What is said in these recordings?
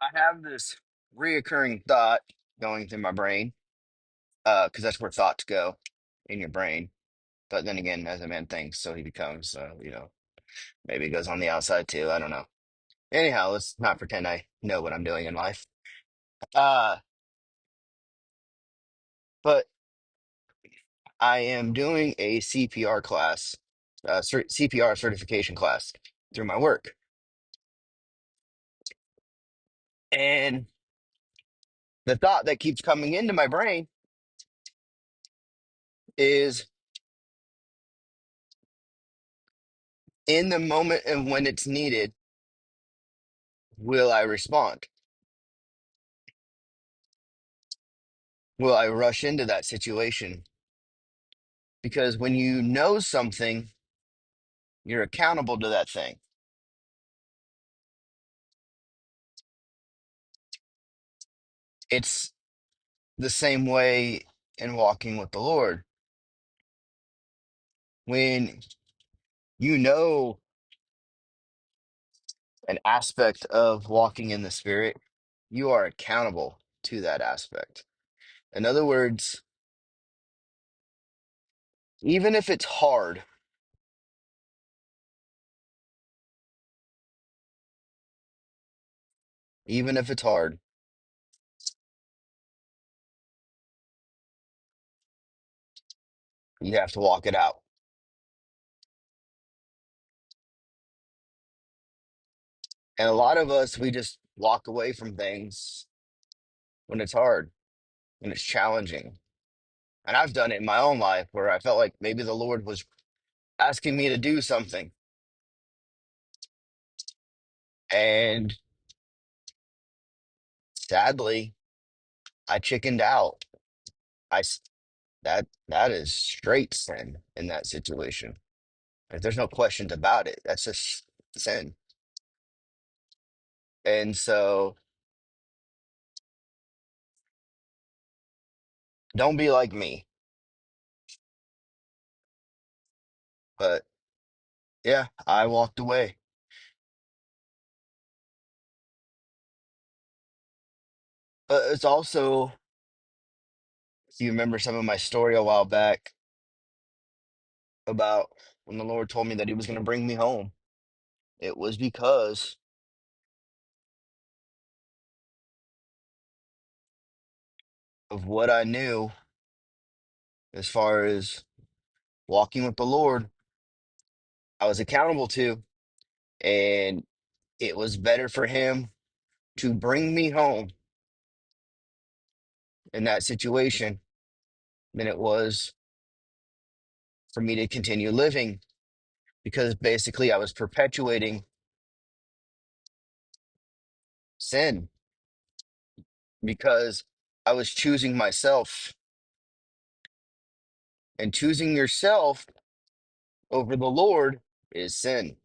I have this reoccurring thought going through my brain, because that's where thoughts go in your brain. But then again, as a man thinks, so he becomes. Maybe it goes on the outside too. I don't know. Anyhow, let's not pretend I know what I'm doing in life. Uh, but I am doing a CPR class, CPR certification class through my work, and the thought that keeps coming into my brain is, in the moment and when it's needed, will I respond? Will I rush into that situation? Because when you know something, you're accountable to that thing. It's the same way in walking with the Lord. When you know an aspect of walking in the Spirit, you are accountable to that aspect. In other words, even if it's hard, even if it's hard, you have to walk it out. And a lot of us, we just walk away from things when it's hard, when it's challenging. And I've done it in my own life where I felt like maybe the Lord was asking me to do something. And sadly, I chickened out. That is straight sin in that situation. Like, there's no questions about it. That's just sin. And so don't be like me. But yeah, I walked away. But it's also, if you remember some of my story a while back about when the Lord told me that He was going to bring me home, it was because of what I knew as far as walking with the Lord, I was accountable to. And it was better for Him to bring me home in that situation than it was for me to continue living, because basically I was perpetuating sin because I was choosing myself, and choosing yourself over the Lord is sin.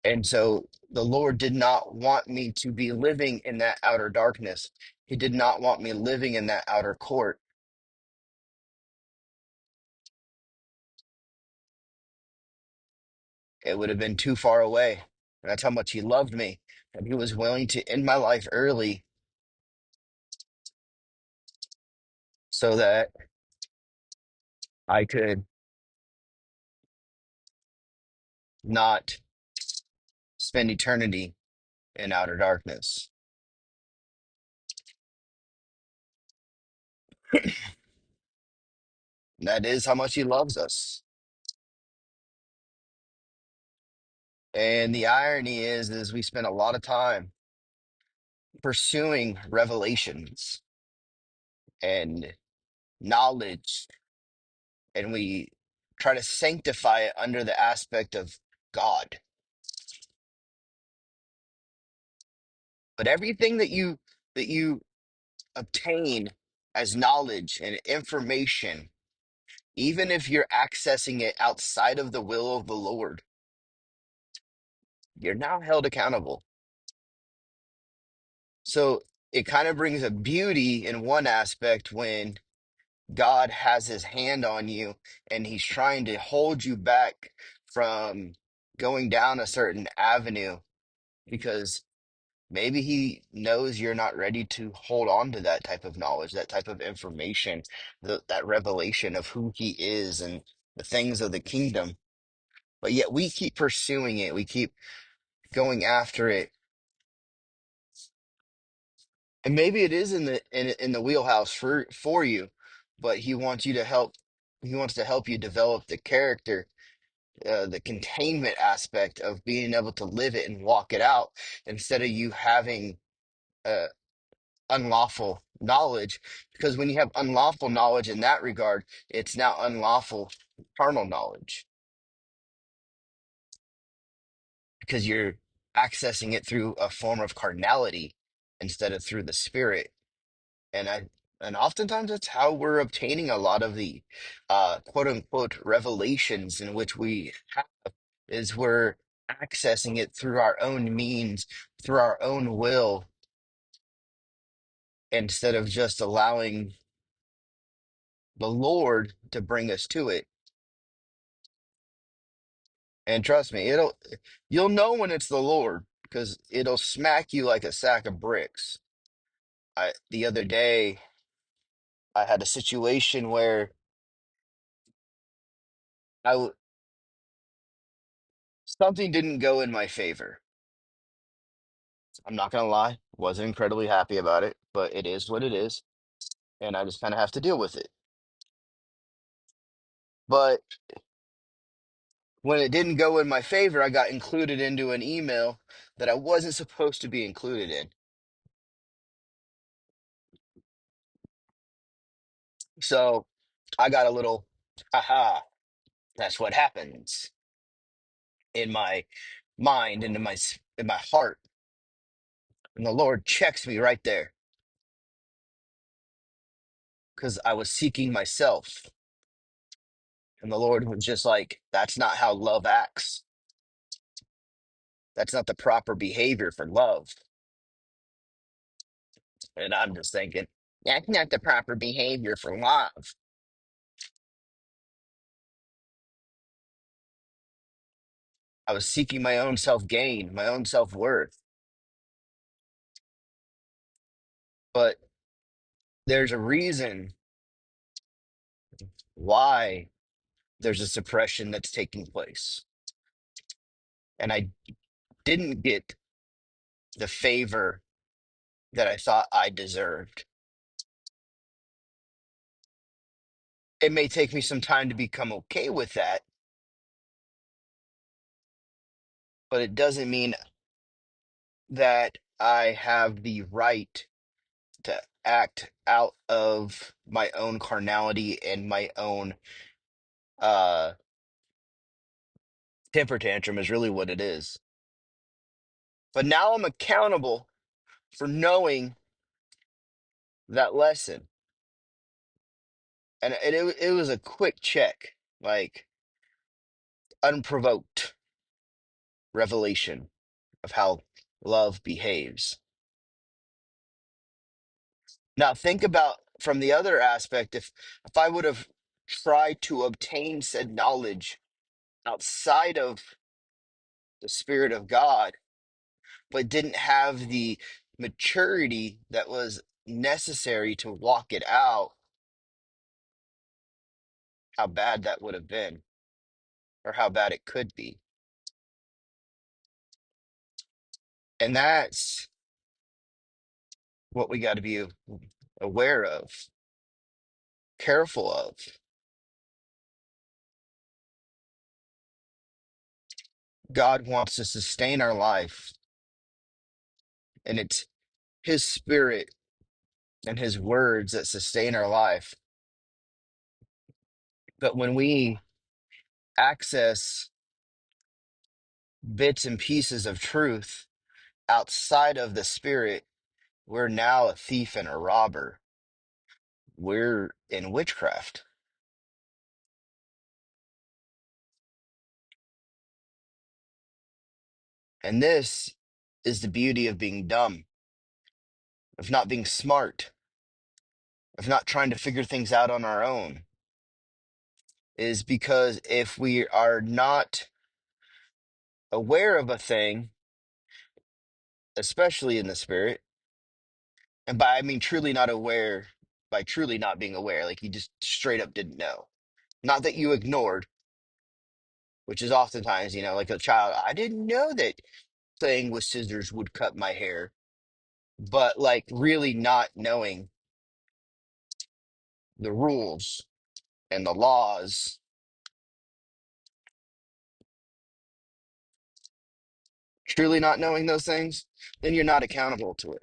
And so the Lord did not want me to be living in that outer darkness. He did not want me living in that outer court. It would have been too far away. And that's how much He loved me. And He was willing to end my life early so that I could not spend eternity in outer darkness. That is how much He loves us. And the irony is we spend a lot of time pursuing revelations and knowledge, and we try to sanctify it under the aspect of God. But everything that you obtain as knowledge and information, even if you're accessing it outside of the will of the Lord, you're now held accountable. So it kind of brings a beauty in one aspect when God has His hand on you and He's trying to hold you back from going down a certain avenue. because maybe he knows you're not ready to hold on to that type of knowledge, that type of information, that revelation of who he is and the things of the kingdom. But yet we keep pursuing it. We keep going after it. And maybe it is in the wheelhouse for you, but he wants to help you develop the character, the containment aspect of being able to live it and walk it out instead of you having uh, unlawful knowledge. Because when you have unlawful knowledge in that regard, it's now unlawful carnal knowledge because you're accessing it through a form of carnality instead of through the spirit. And I and oftentimes that's how we're obtaining a lot of the quote unquote revelations in which we have is we're accessing it through our own means, through our own will, instead of just allowing the Lord to bring us to it. And trust me, you'll know when it's the Lord because it'll smack you like a sack of bricks. The other day I had a situation where I w- something didn't go in my favor. I'm not gonna lie, wasn't incredibly happy about it, but it is what it is, and I just kind of have to deal with it. But when it didn't go in my favor, I got included into an email that I wasn't supposed to be included in. So I got a little, haha, that's what happens in my mind and in my heart. And the Lord checks me right there because I was seeking myself. And the Lord was just like, that's not how love acts. That's not the proper behavior for love. And I'm just thinking, that's not the proper behavior for love. I was seeking my own self gain, my own self worth. But there's a reason why there's a suppression that's taking place. And I didn't get the favor that I thought I deserved. It may take me some time to become okay with that, but it doesn't mean that I have the right to act out of my own carnality and my own uh temper tantrum is really what it is. But now I'm accountable for knowing that lesson. And it was a quick check, like unprovoked revelation of how love behaves. Now think about from the other aspect, if I would have tried to obtain said knowledge outside of the Spirit of God, but didn't have the maturity that was necessary to walk it out, how bad that would have been, or how bad it could be. And that's what we got to be aware of, careful of. God wants to sustain our life, and it's His Spirit and His words that sustain our life. But when we access bits and pieces of truth outside of the Spirit, we're now a thief and a robber. We're in witchcraft. And this is the beauty of being dumb, of not being smart, of not trying to figure things out on our own. Is because if we are not aware of a thing, especially in the spirit. And by I mean truly not aware, by truly not being aware, like you just straight up didn't know. Not that you ignored, which is oftentimes, like a child, I didn't know that playing with scissors would cut my hair, but like really not knowing the rules and the laws, truly not knowing those things, then you're not accountable to it.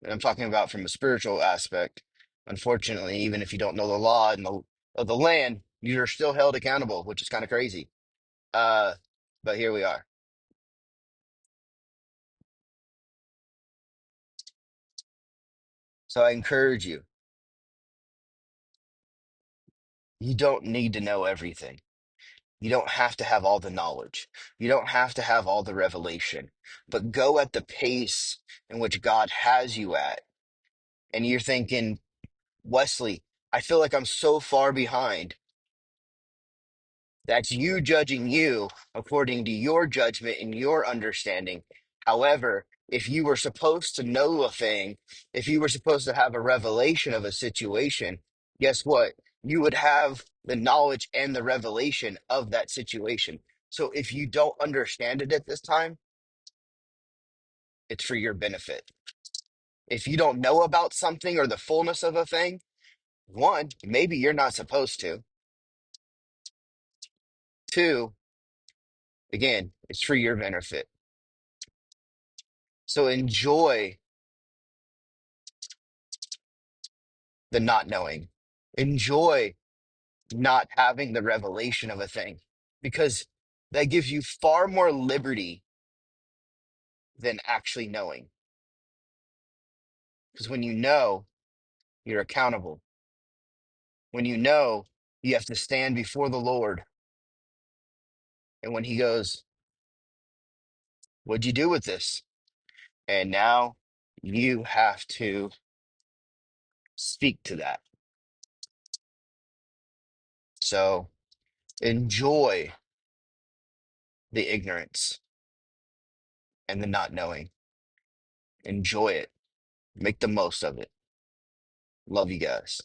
And I'm talking about from a spiritual aspect. Unfortunately, even if you don't know the law and of the land, you're still held accountable, which is kind of crazy. Uh, but here we are. So I encourage you, you don't need to know everything. You don't have to have all the knowledge. You don't have to have all the revelation, but go at the pace in which God has you at. And you're thinking, Wesley, I feel like I'm so far behind. That's you judging you according to your judgment and your understanding. However, if you were supposed to know a thing, if you were supposed to have a revelation of a situation, guess what? You would have the knowledge and the revelation of that situation. So if you don't understand it at this time, it's for your benefit. If you don't know about something or the fullness of a thing, one, maybe you're not supposed to. Two, again, it's for your benefit. So enjoy the not knowing. Enjoy not having the revelation of a thing because that gives you far more liberty than actually knowing. Because when you know, you're accountable. When you know, you have to stand before the Lord. And when He goes, what'd you do with this? And now you have to speak to that. So enjoy the ignorance and the not knowing. Enjoy it. Make the most of it. Love you guys.